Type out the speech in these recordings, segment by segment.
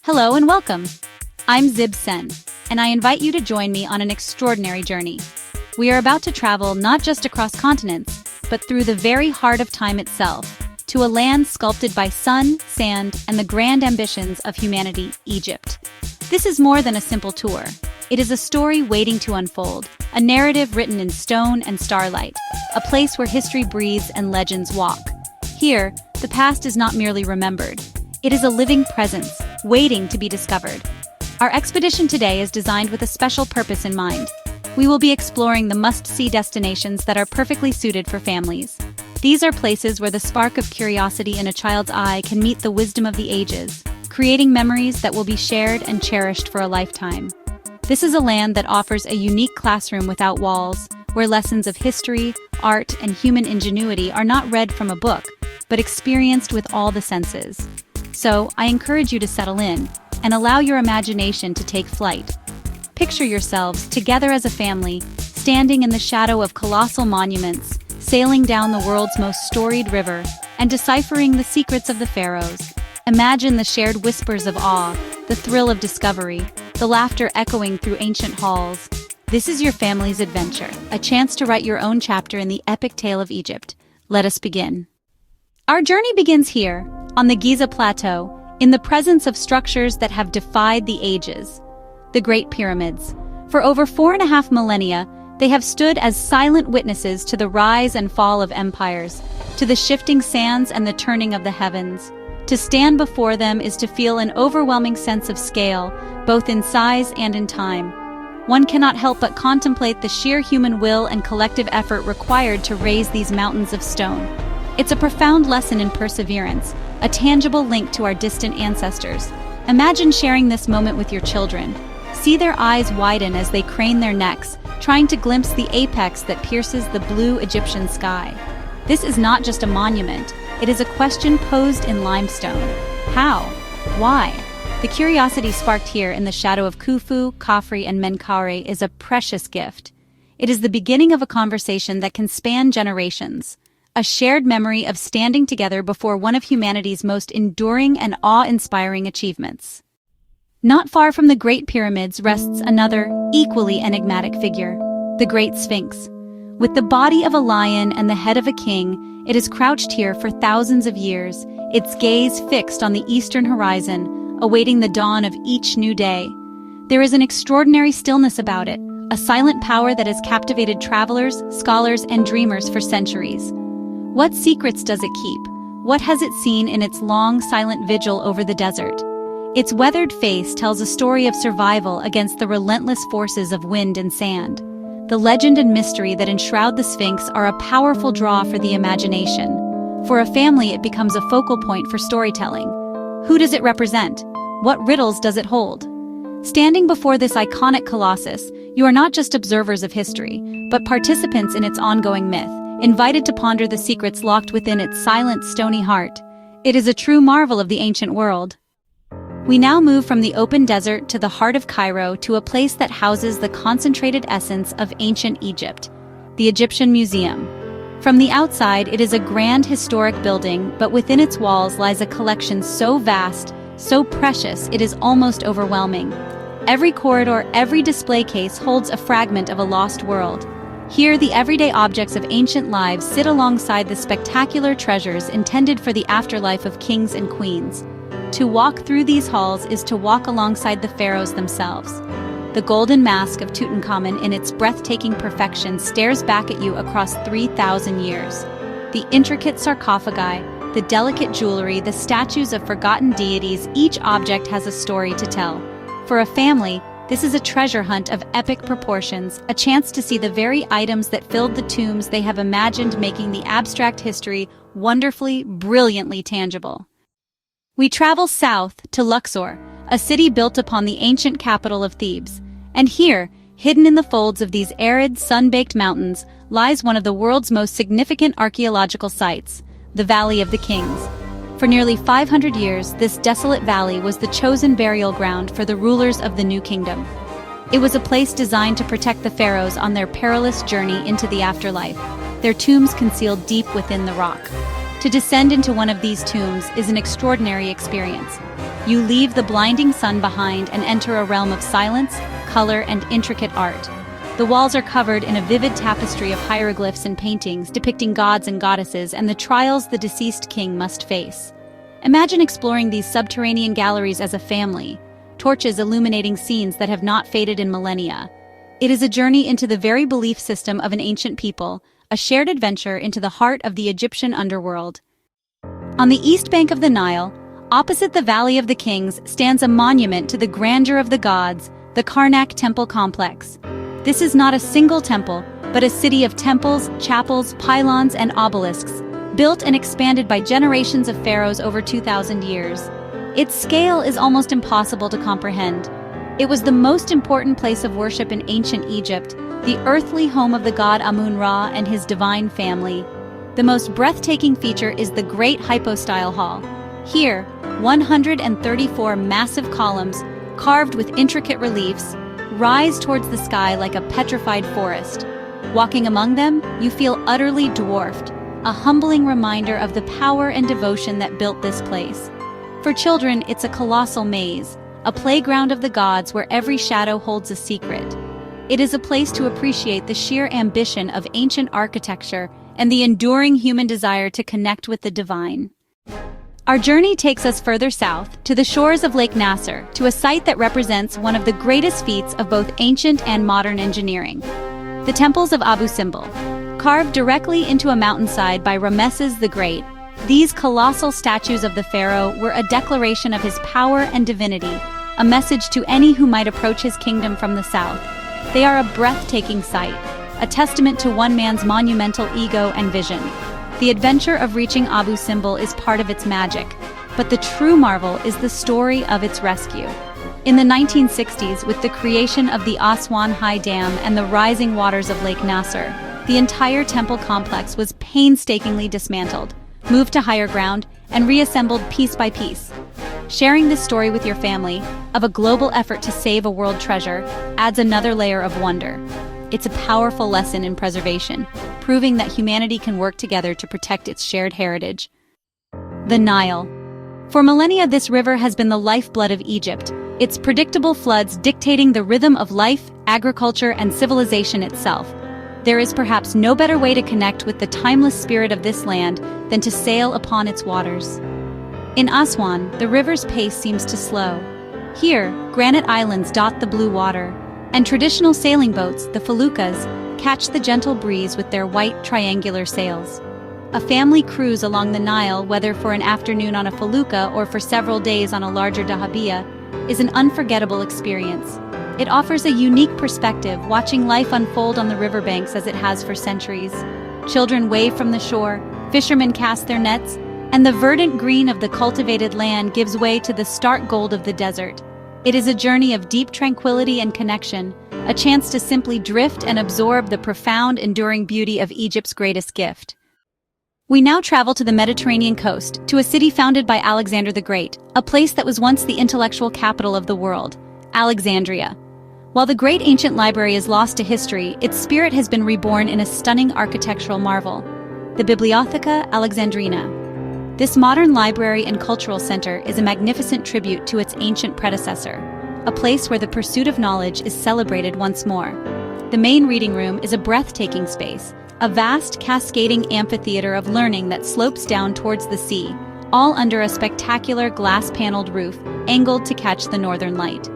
Hello and welcome. I'm Zib Sen, and I invite you to join me on an extraordinary journey. We are about to travel not just across continents, but through the very heart of time itself, to a land sculpted by sun, sand, and the grand ambitions of humanity, Egypt. This is more than a simple tour. It is a story waiting to unfold, a narrative written in stone and starlight, a place where history breathes and legends walk. Here, the past is not merely remembered. It is a living presence, waiting to be discovered. Our expedition today is designed with a special purpose in mind. We will be exploring the must-see destinations that are perfectly suited for families. These are places where the spark of curiosity in a child's eye can meet the wisdom of the ages, creating memories that will be shared and cherished for a lifetime. This is a land that offers a unique classroom without walls, where lessons of history, art, and human ingenuity are not read from a book, but experienced with all the senses. So, I encourage you to settle in and allow your imagination to take flight. Picture yourselves together as a family, standing in the shadow of colossal monuments, sailing down the world's most storied river, and deciphering the secrets of the pharaohs. Imagine the shared whispers of awe, the thrill of discovery, the laughter echoing through ancient halls. This is your family's adventure, a chance to write your own chapter in the epic tale of Egypt. Let us begin. Our journey begins here, on the Giza Plateau, in the presence of structures that have defied the ages. The Great Pyramids. For over 4.5 millennia, they have stood as silent witnesses to the rise and fall of empires, to the shifting sands and the turning of the heavens. To stand before them is to feel an overwhelming sense of scale, both in size and in time. One cannot help but contemplate the sheer human will and collective effort required to raise these mountains of stone. It's a profound lesson in perseverance, a tangible link to our distant ancestors. Imagine sharing this moment with your children. See their eyes widen as they crane their necks, trying to glimpse the apex that pierces the blue Egyptian sky. This is not just a monument, it is a question posed in limestone. How? Why? The curiosity sparked here in the shadow of Khufu, Khafre, and Menkaure is a precious gift. It is the beginning of a conversation that can span generations. A shared memory of standing together before one of humanity's most enduring and awe-inspiring achievements. Not far from the Great Pyramids rests another, equally enigmatic figure, the Great Sphinx. With the body of a lion and the head of a king, it has crouched here for thousands of years, its gaze fixed on the eastern horizon, awaiting the dawn of each new day. There is an extraordinary stillness about it, a silent power that has captivated travelers, scholars, and dreamers for centuries. What secrets does it keep? What has it seen in its long, silent vigil over the desert? Its weathered face tells a story of survival against the relentless forces of wind and sand. The legend and mystery that enshroud the Sphinx are a powerful draw for the imagination. For a family, it becomes a focal point for storytelling. Who does it represent? What riddles does it hold? Standing before this iconic colossus, you are not just observers of history, but participants in its ongoing myth, invited to ponder the secrets locked within its silent, stony heart. It is a true marvel of the ancient world. We now move from the open desert to the heart of Cairo to a place that houses the concentrated essence of ancient Egypt, the Egyptian Museum. From the outside, it is a grand historic building, but within its walls lies a collection so vast, so precious, it is almost overwhelming. Every corridor, every display case holds a fragment of a lost world. Here, the everyday objects of ancient lives sit alongside the spectacular treasures intended for the afterlife of kings and queens. To walk through these halls is to walk alongside the pharaohs themselves. The golden mask of Tutankhamun in its breathtaking perfection stares back at you across 3,000 years. The intricate sarcophagi, the delicate jewelry, the statues of forgotten deities, each object has a story to tell. For a family, this is a treasure hunt of epic proportions, a chance to see the very items that filled the tombs they have imagined, making the abstract history wonderfully, brilliantly tangible. We travel south to Luxor, a city built upon the ancient capital of Thebes. And here, hidden in the folds of these arid, sun-baked mountains, lies one of the world's most significant archaeological sites, the Valley of the Kings. For nearly 500 years, this desolate valley was the chosen burial ground for the rulers of the New Kingdom. It was a place designed to protect the pharaohs on their perilous journey into the afterlife, their tombs concealed deep within the rock. To descend into one of these tombs is an extraordinary experience. You leave the blinding sun behind and enter a realm of silence, color, and intricate art. The walls are covered in a vivid tapestry of hieroglyphs and paintings depicting gods and goddesses and the trials the deceased king must face. Imagine exploring these subterranean galleries as a family, torches illuminating scenes that have not faded in millennia. It is a journey into the very belief system of an ancient people, a shared adventure into the heart of the Egyptian underworld. On the east bank of the Nile, opposite the Valley of the Kings, stands a monument to the grandeur of the gods, the Karnak Temple Complex. This is not a single temple, but a city of temples, chapels, pylons, and obelisks, built and expanded by generations of pharaohs over 2,000 years. Its scale is almost impossible to comprehend. It was the most important place of worship in ancient Egypt, the earthly home of the god Amun-Ra and his divine family. The most breathtaking feature is the Great Hypostyle Hall. Here, 134 massive columns, carved with intricate reliefs, rise towards the sky like a petrified forest. Walking among them, you feel utterly dwarfed, a humbling reminder of the power and devotion that built this place. For children, it's a colossal maze, a playground of the gods where every shadow holds a secret. It is a place to appreciate the sheer ambition of ancient architecture and the enduring human desire to connect with the divine. Our journey takes us further south, to the shores of Lake Nasser, to a site that represents one of the greatest feats of both ancient and modern engineering. The temples of Abu Simbel. Carved directly into a mountainside by Ramesses the Great, these colossal statues of the pharaoh were a declaration of his power and divinity, a message to any who might approach his kingdom from the south. They are a breathtaking sight, a testament to one man's monumental ego and vision. The adventure of reaching Abu Simbel is part of its magic, but the true marvel is the story of its rescue. In the 1960s, with the creation of the Aswan High Dam and the rising waters of Lake Nasser, the entire temple complex was painstakingly dismantled, moved to higher ground, and reassembled piece by piece. Sharing this story with your family, of a global effort to save a world treasure, adds another layer of wonder. It's a powerful lesson in preservation, proving that humanity can work together to protect its shared heritage. The Nile. For millennia, this river has been the lifeblood of Egypt, its predictable floods dictating the rhythm of life, agriculture, and civilization itself. There is perhaps no better way to connect with the timeless spirit of this land than to sail upon its waters. In Aswan, the river's pace seems to slow. Here, granite islands dot the blue water, and traditional sailing boats, the feluccas, catch the gentle breeze with their white triangular sails. A family cruise along the Nile, whether for an afternoon on a felucca or for several days on a larger dahabeeyah, is an unforgettable experience. It offers a unique perspective, watching life unfold on the riverbanks as it has for centuries. Children wave from the shore, fishermen cast their nets, and the verdant green of the cultivated land gives way to the stark gold of the desert. It is a journey of deep tranquility and connection, a chance to simply drift and absorb the profound, enduring beauty of Egypt's greatest gift. We now travel to the Mediterranean coast, to a city founded by Alexander the Great, a place that was once the intellectual capital of the world, Alexandria. While the great ancient library is lost to history, its spirit has been reborn in a stunning architectural marvel, the Bibliotheca Alexandrina. This modern library and cultural center is a magnificent tribute to its ancient predecessor, a place where the pursuit of knowledge is celebrated once more. The main reading room is a breathtaking space, a vast cascading amphitheater of learning that slopes down towards the sea, all under a spectacular glass-paneled roof angled to catch the northern light.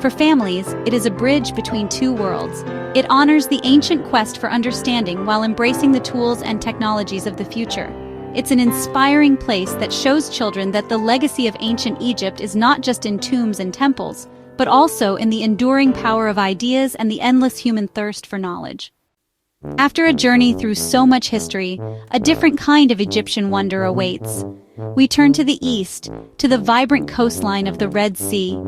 For families, it is a bridge between two worlds. It honors the ancient quest for understanding while embracing the tools and technologies of the future. It's an inspiring place that shows children that the legacy of ancient Egypt is not just in tombs and temples, but also in the enduring power of ideas and the endless human thirst for knowledge. After a journey through so much history, a different kind of Egyptian wonder awaits. We turn to the east, to the vibrant coastline of the Red Sea.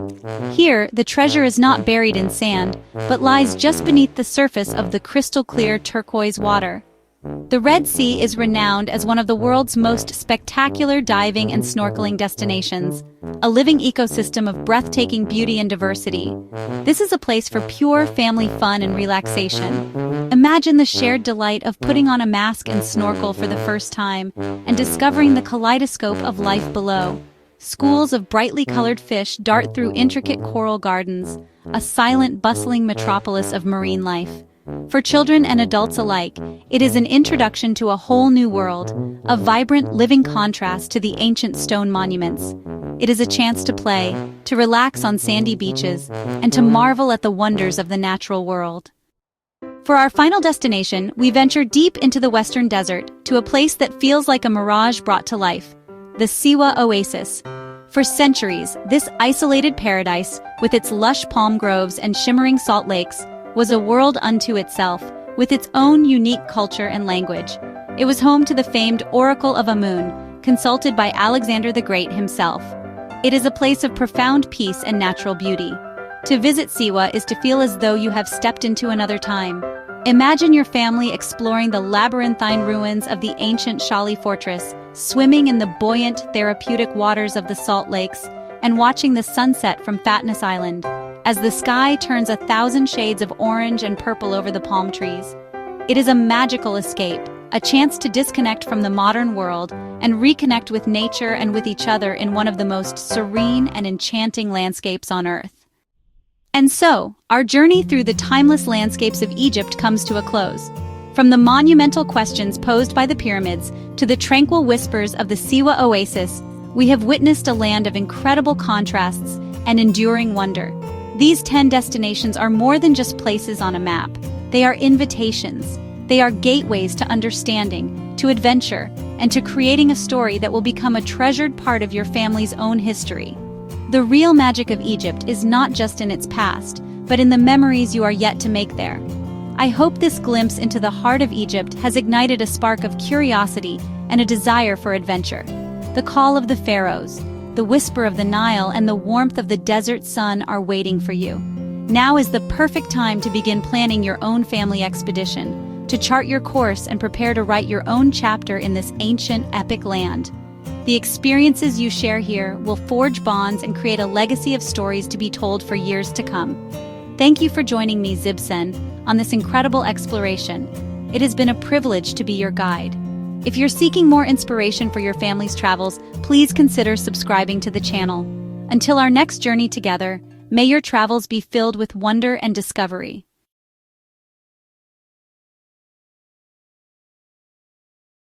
Here, the treasure is not buried in sand, but lies just beneath the surface of the crystal-clear turquoise water. The Red Sea is renowned as one of the world's most spectacular diving and snorkeling destinations, a living ecosystem of breathtaking beauty and diversity. This is a place for pure family fun and relaxation. Imagine the shared delight of putting on a mask and snorkel for the first time and discovering the kaleidoscope of life below. Schools of brightly colored fish dart through intricate coral gardens, a silent, bustling metropolis of marine life. For children and adults alike, it is an introduction to a whole new world, a vibrant, living contrast to the ancient stone monuments. It is a chance to play, to relax on sandy beaches, and to marvel at the wonders of the natural world. For our final destination, we venture deep into the western desert, to a place that feels like a mirage brought to life, the Siwa Oasis. For centuries, this isolated paradise, with its lush palm groves and shimmering salt lakes, was a world unto itself, with its own unique culture and language. It was home to the famed Oracle of Amun, consulted by Alexander the Great himself. It is a place of profound peace and natural beauty. To visit Siwa is to feel as though you have stepped into another time. Imagine your family exploring the labyrinthine ruins of the ancient Shali fortress, swimming in the buoyant, therapeutic waters of the Salt Lakes, and watching the sunset from Fatness Island, as the sky turns 1,000 shades of orange and purple over the palm trees. It is a magical escape, a chance to disconnect from the modern world and reconnect with nature and with each other in one of the most serene and enchanting landscapes on Earth. And so, our journey through the timeless landscapes of Egypt comes to a close. From the monumental questions posed by the pyramids to the tranquil whispers of the Siwa Oasis, we have witnessed a land of incredible contrasts and enduring wonder. These 10 destinations are more than just places on a map. They are invitations. They are gateways to understanding, to adventure, and to creating a story that will become a treasured part of your family's own history. The real magic of Egypt is not just in its past, but in the memories you are yet to make there. I hope this glimpse into the heart of Egypt has ignited a spark of curiosity and a desire for adventure. The call of the pharaohs, the whisper of the Nile, and the warmth of the desert sun are waiting for you. Now is the perfect time to begin planning your own family expedition, to chart your course and prepare to write your own chapter in this ancient, epic land. The experiences you share here will forge bonds and create a legacy of stories to be told for years to come. Thank you for joining me, Zibsen, on this incredible exploration. It has been a privilege to be your guide. If you're seeking more inspiration for your family's travels, please consider subscribing to the channel. Until our next journey together, may your travels be filled with wonder and discovery.